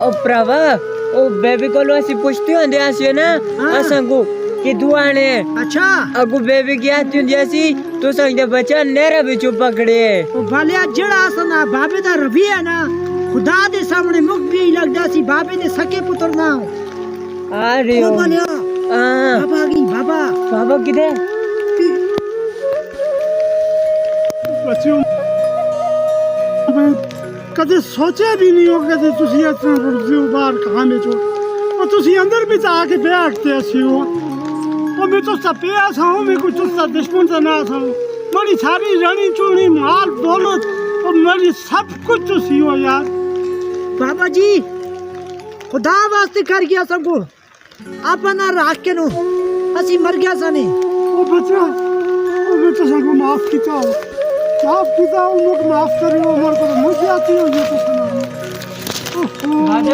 ओ भरावा ओ बेबी को ऐसी पूछती होंदे आसी ना असंगु कि दुआने अच्छा अगु बेबी की आती होंदी आसी तो संग बच्चा नेरा बिचू पकड़े ओ भले जड़ा सना बाबे दा रवि है ना खुदा दे सामने मुख भी लगदा सी बाबे दे सके पुत्र ना आ रे ओ भले हां बाबा की बाबा बाबा किधे बच्चों मैं कदे सोचा भी नहीं हो कदे तुसी इतना रुझे बाहर कहां चो और तुसी अंदर भी जाके बैठते ऐसे हो और मैं तो सपिया था मैं कुछ तो दुश्मन से ना था मेरी सारी रानी चूड़ी माल दौलत और मेरी सब कुछ तुसी हो यार बाबा जी खुदा वास्ते कर गया सबको अपना राख के नो असी मर गया सने ओ बच्चा ओ मैं तो सबको माफ कीता माफ कीता उनको माफ करियो उमर को मुझे आती हो ये तो सुना